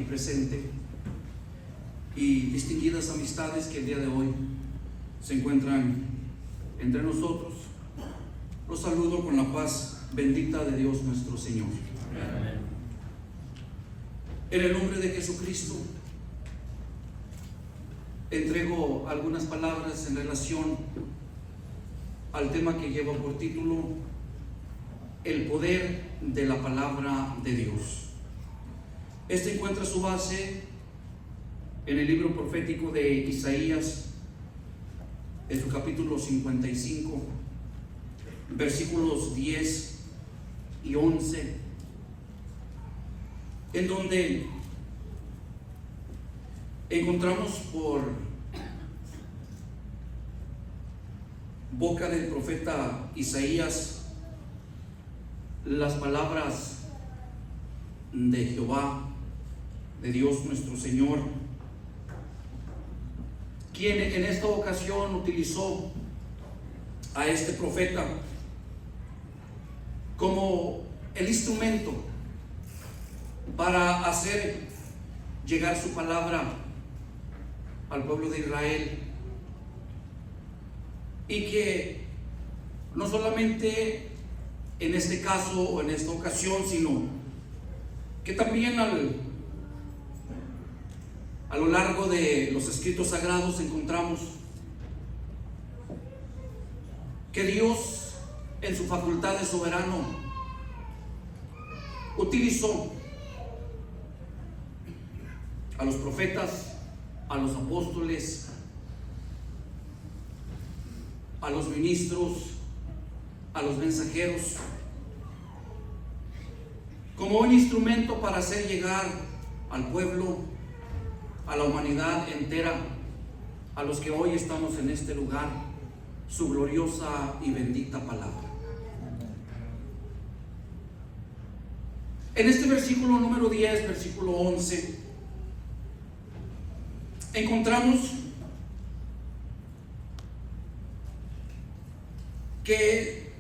aquí presente y distinguidas amistades que el día de hoy se encuentran entre nosotros. Los saludo con la paz bendita de Dios nuestro Señor. Amén. En el nombre de Jesucristo entrego algunas palabras en relación al tema que lleva por título el poder de la palabra de Dios. Este encuentra su base en el libro profético de Isaías, en su capítulo 55, versículos 10 y 11, en donde encontramos por boca del profeta Isaías las palabras de Jehová, de Dios nuestro Señor, quien en esta ocasión utilizó a este profeta como el instrumento para hacer llegar su palabra al pueblo de Israel, y que no solamente en este caso o en esta ocasión, sino que también a lo largo de los escritos sagrados encontramos que Dios, en su facultad de soberano, utilizó a los profetas, a los apóstoles, a los ministros, a los mensajeros, como un instrumento para hacer llegar al pueblo, a la humanidad entera, a los que hoy estamos en este lugar, su gloriosa y bendita palabra. En este versículo número 10, versículo 11, encontramos que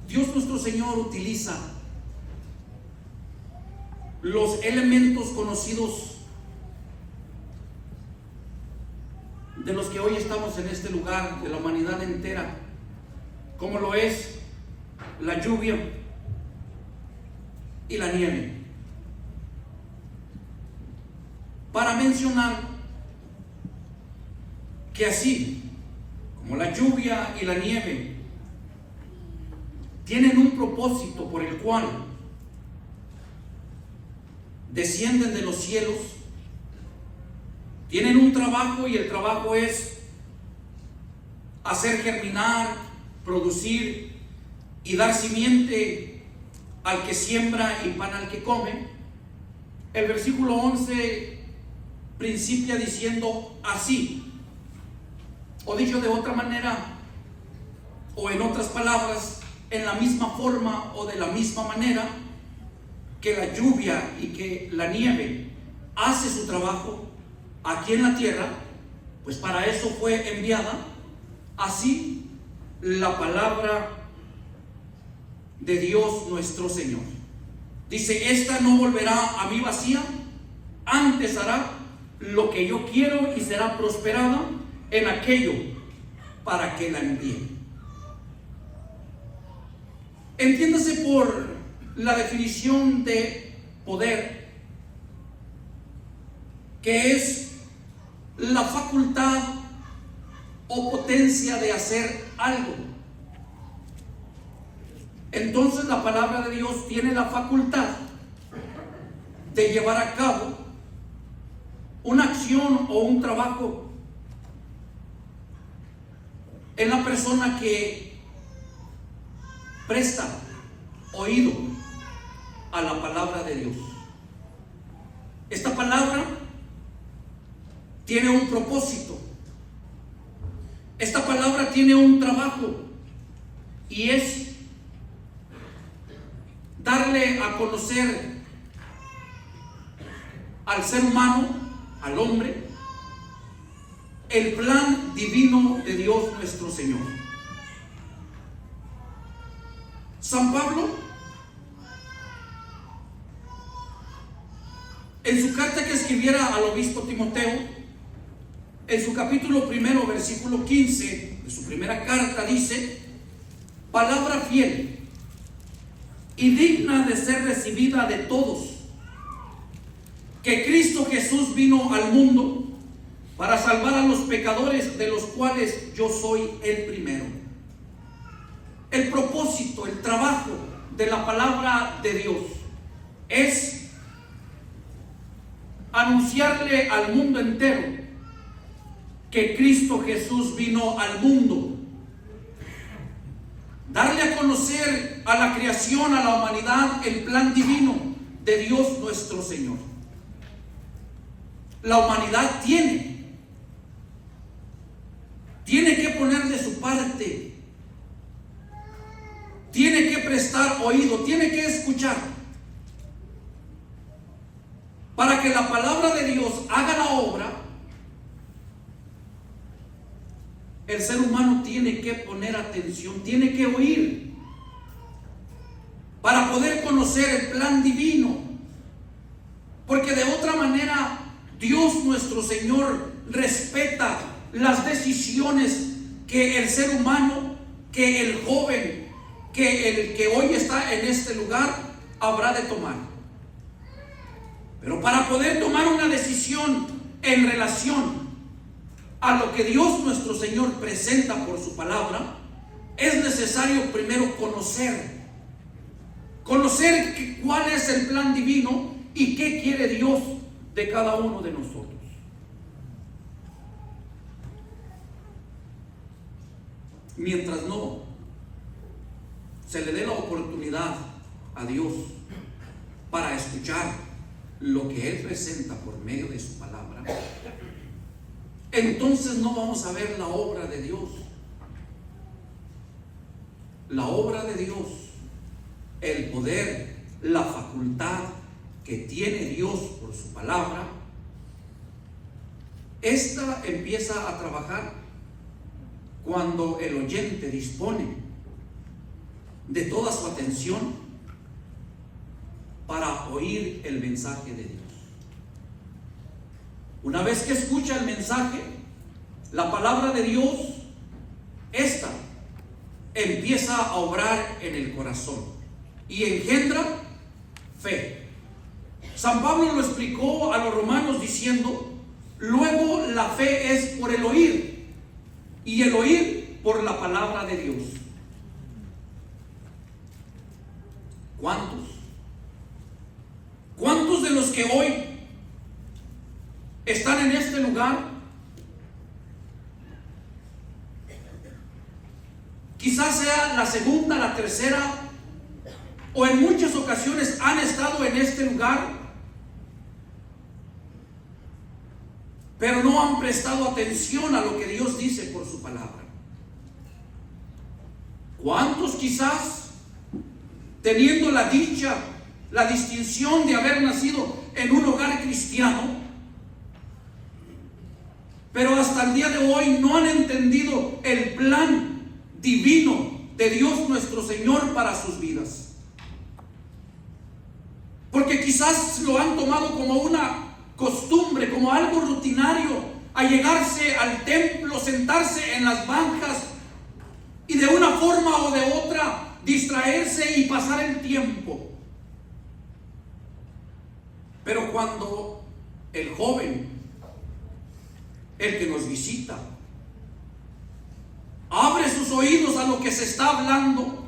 Dios nuestro Señor utiliza los elementos conocidos de los que hoy estamos en este lugar, de la humanidad entera, como lo es la lluvia y la nieve, para mencionar que así como la lluvia y la nieve tienen un propósito por el cual descienden de los cielos, tienen un trabajo, y el trabajo es hacer germinar, producir y dar simiente al que siembra y pan al que come. El versículo 11 principia diciendo así, o dicho de otra manera, o en otras palabras, en la misma forma o de la misma manera que la lluvia y que la nieve hace su trabajo aquí en la tierra, pues para eso fue enviada. Así la palabra de Dios nuestro Señor dice: esta no volverá a mí vacía, antes hará lo que yo quiero y será prosperada en aquello para que la envíe. Entiéndase por la definición de poder que es la facultad o potencia de hacer algo. Entonces la palabra de Dios tiene la facultad de llevar a cabo una acción o un trabajo en la persona que presta oído a la palabra de Dios. Esta palabra tiene un propósito. Esta palabra tiene un trabajo, y es darle a conocer al ser humano, al hombre, el plan divino de Dios nuestro Señor. San Pablo, en su carta que escribió escribiera al obispo Timoteo, en su capítulo 1, versículo 15 de su primera carta, dice: palabra fiel y digna de ser recibida de todos, que Cristo Jesús vino al mundo para salvar a los pecadores, de los cuales yo soy el primero. El propósito, el trabajo de la palabra de Dios es anunciarle al mundo entero que Cristo Jesús vino al mundo, darle a conocer a la creación, a la humanidad, el plan divino de Dios nuestro Señor. La humanidad tiene que poner de su parte, tiene que prestar oído, tiene que escuchar, para que la palabra de Dios haga la obra. El ser humano tiene que poner atención, tiene que oír, para poder conocer el plan divino, porque de otra manera Dios nuestro Señor respeta las decisiones que el ser humano, que el joven, que el que hoy está en este lugar habrá de tomar. Pero para poder tomar una decisión en relación a lo que Dios nuestro Señor presenta por su palabra, es necesario primero conocer cuál es el plan divino y qué quiere Dios de cada uno de nosotros. Mientras no se le dé la oportunidad a Dios para escuchar lo que Él presenta por medio de su palabra, entonces no vamos a ver la obra de Dios. La obra de Dios, el poder, la facultad que tiene Dios por su palabra, esta empieza a trabajar cuando el oyente dispone de toda su atención para oír el mensaje de Dios. Una vez que escucha el mensaje, la palabra de Dios, esta empieza a obrar en el corazón y engendra fe. San Pablo lo explicó a los romanos diciendo: luego la fe es por el oír, y el oír por la palabra de Dios. ¿Cuántos de los que hoy están en este lugar quizás sea la segunda, la tercera, o en muchas ocasiones han estado en este lugar, pero no han prestado atención a lo que Dios dice por su palabra? ¿Cuántos quizás, teniendo la dicha, la distinción de haber nacido en un hogar cristiano, pero hasta el día de hoy no han entendido el plan divino de Dios nuestro Señor para sus vidas? Porque quizás lo han tomado como una costumbre, como algo rutinario, a llegarse al templo, sentarse en las bancas y de una forma o de otra distraerse y pasar el tiempo. Pero cuando el joven, el que nos visita, abre sus oídos a lo que se está hablando,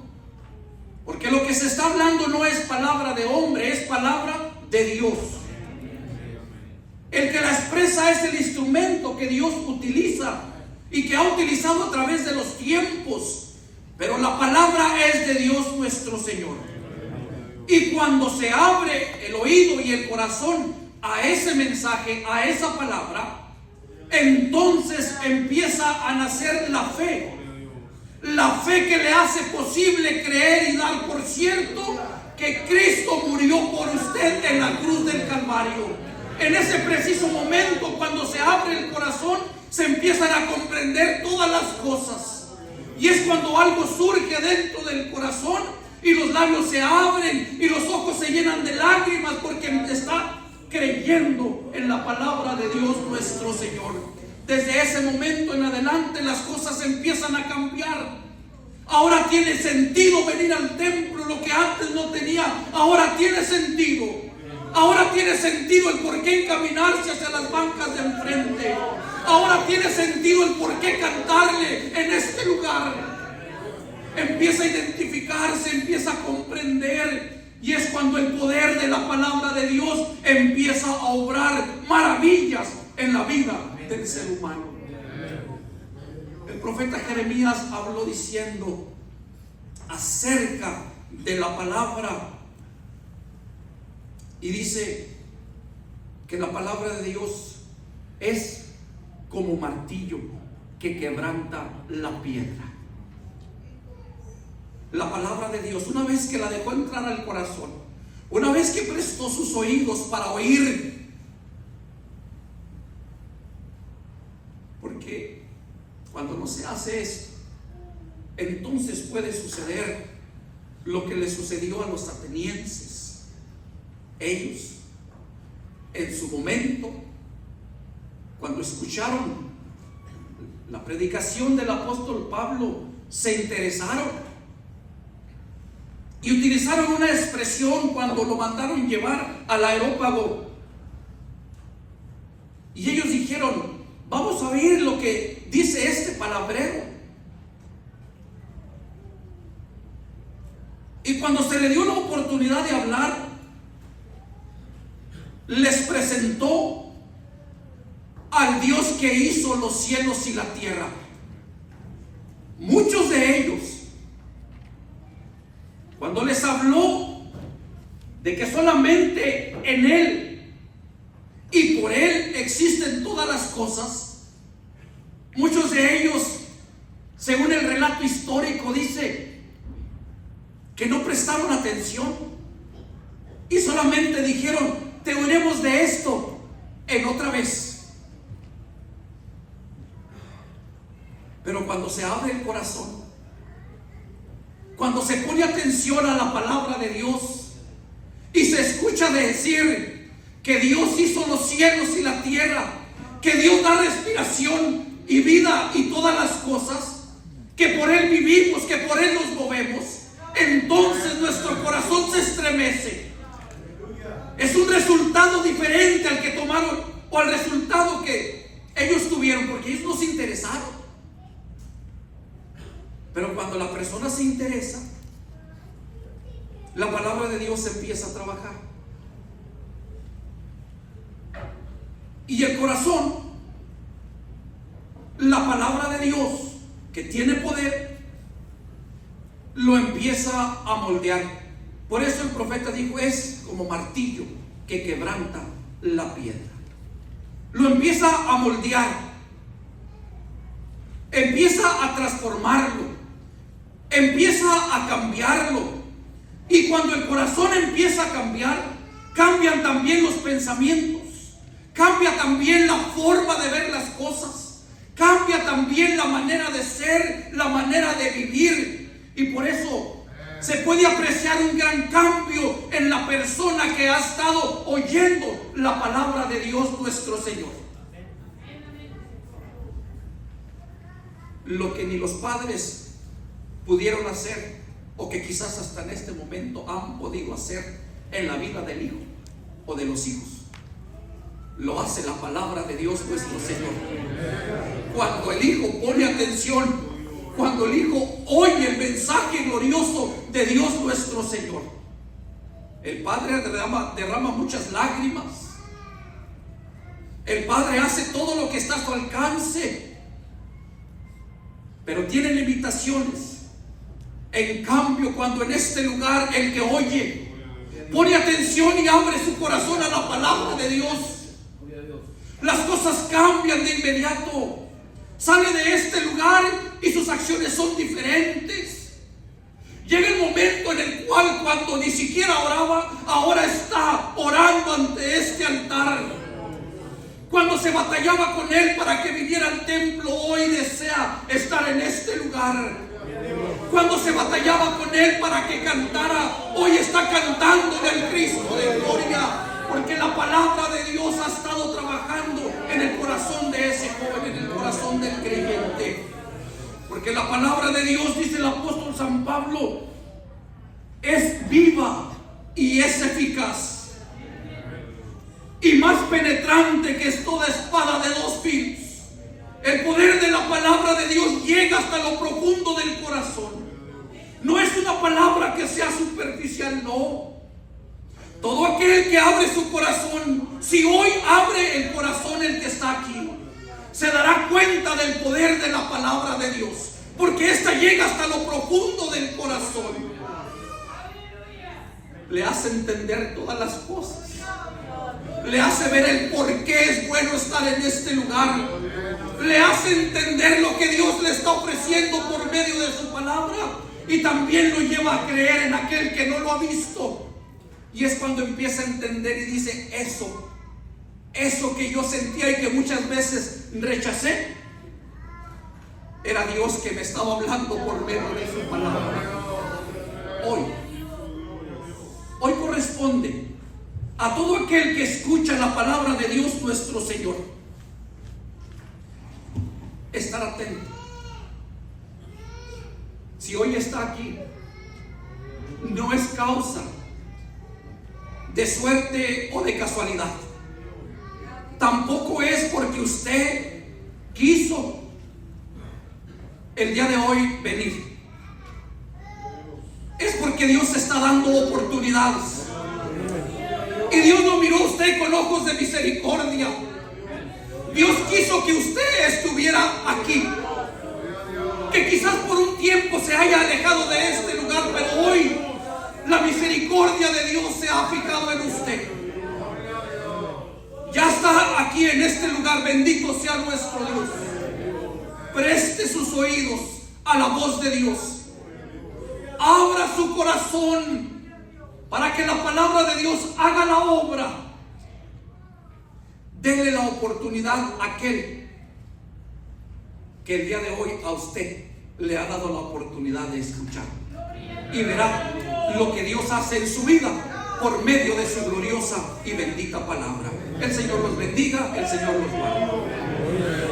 porque lo que se está hablando no es palabra de hombre, es palabra de Dios. El que la expresa es el instrumento que Dios utiliza y que ha utilizado a través de los tiempos, pero la palabra es de Dios nuestro Señor. Y cuando se abre el oído y el corazón a ese mensaje, a esa palabra, entonces empieza a nacer la fe que le hace posible creer y dar por cierto que Cristo murió por usted en la cruz del Calvario. En ese preciso momento, cuando se abre el corazón, se empiezan a comprender todas las cosas, y es cuando algo surge dentro del corazón y los labios se abren y los ojos se llenan de lágrimas, porque está creyendo en en la palabra de Dios nuestro Señor. Desde ese momento en adelante las cosas empiezan a cambiar. Ahora tiene sentido venir al templo, lo que antes no tenía, ahora tiene sentido. Ahora tiene sentido el por qué encaminarse hacia las bancas de enfrente. Ahora tiene sentido el por qué cantarle en este lugar. Empieza a identificarse, empieza a comprender. Y es cuando el poder de la palabra de Dios empieza a obrar maravillas en la vida del ser humano. El profeta Jeremías habló diciendo acerca de la palabra, y dice que la palabra de Dios es como martillo que quebranta la piedra. La palabra de Dios, una vez que la dejó entrar al corazón, una vez que prestó sus oídos para oír, porque cuando no se hace esto, entonces puede suceder lo que le sucedió a los atenienses. Ellos, en su momento, cuando escucharon la predicación del apóstol Pablo, se interesaron y utilizaron una expresión cuando lo mandaron llevar al Areópago. Y ellos dijeron: vamos a oír lo que dice este palabrero. Y cuando se le dio la oportunidad de hablar, les presentó al Dios que hizo los cielos y la tierra. Muchos de ellos, cuando les habló de que solamente en Él y por Él existen todas las cosas, muchos de ellos, según el relato histórico, dice que no prestaron atención y solamente dijeron: te oiremos de esto en otra vez. Pero cuando se abre el corazón, cuando se pone atención a la palabra de Dios y se escucha decir que Dios hizo los cielos y la tierra, que Dios da respiración y vida y todas las cosas, que por Él vivimos, que por Él nos movemos, entonces nuestro corazón se estremece. Es un resultado diferente al que tomaron o al resultado que ellos tuvieron, porque ellos no se interesaron. Pero cuando la persona se interesa, la palabra de Dios empieza a trabajar. Y el corazón, la palabra de Dios, que tiene poder, lo empieza a moldear. Por eso el profeta dijo: es como martillo que quebranta la piedra. Lo empieza a moldear, empieza a transformarlo, empieza a cambiarlo. Y cuando el corazón empieza a cambiar, cambian también los pensamientos, cambia también la forma de ver las cosas, cambia también la manera de ser, la manera de vivir. Y por eso se puede apreciar un gran cambio en la persona que ha estado oyendo la palabra de Dios nuestro Señor. Lo que ni los padres pudieron hacer, o que quizás hasta en este momento han podido hacer en la vida del hijo o de los hijos, lo hace la palabra de Dios nuestro Señor. Cuando el hijo pone atención, cuando el hijo oye el mensaje glorioso de Dios nuestro Señor, el padre derrama muchas lágrimas. El padre hace todo lo que está a su alcance, pero tiene limitaciones. En cambio, cuando en este lugar el que oye pone atención y abre su corazón a la palabra de Dios, las cosas cambian de inmediato. Sale de este lugar y sus acciones son diferentes. Llega el momento en el cual, cuando ni siquiera oraba, ahora está orando ante este altar. Cuando se batallaba con él para que viniera al templo, hoy desea estar en este lugar. Cuando se batallaba con él para que cantara, hoy está cantando en el Cristo de gloria, porque la palabra de Dios ha estado trabajando en el corazón de ese joven, en el corazón del creyente. Porque la palabra de Dios, dice el apóstol San Pablo, es viva y es eficaz y más penetrante que es toda espada de dos filos. El poder de la palabra de Dios llega hasta lo profundo del corazón. No es una palabra que sea superficial, no. Todo aquel que abre su corazón, si hoy abre el corazón el que está aquí, se dará cuenta del poder de la palabra de Dios, porque esta llega hasta lo profundo del corazón. Le hace entender todas las cosas, le hace ver el por qué es bueno estar en este lugar, le hace entender lo que Dios le está ofreciendo por medio de su palabra, y también lo lleva a creer en aquel que no lo ha visto. Y es cuando empieza a entender y dice: eso que yo sentía y que muchas veces rechacé, era Dios que me estaba hablando por medio de su palabra. Hoy corresponde a todo aquel que escucha la palabra de Dios nuestro Señor estar atento. Si hoy está aquí, no es causa de suerte o de casualidad. Tampoco es porque usted quiso el día de hoy venir. Es porque Dios está dando oportunidades. Y Dios no miró a usted con ojos de misericordia. Dios quiso que usted estuviera aquí. Que quizás por un tiempo se haya alejado de este lugar, pero hoy la misericordia de Dios se ha fijado en usted. Ya está aquí en este lugar. Bendito sea nuestro Dios. Preste sus oídos a la voz de Dios. Abra su corazón para que la palabra de Dios haga la obra. Dele la oportunidad a aquel que el día de hoy a usted le ha dado la oportunidad de escuchar. Y verá lo que Dios hace en su vida por medio de su gloriosa y bendita palabra. El Señor los bendiga, el Señor los guarde.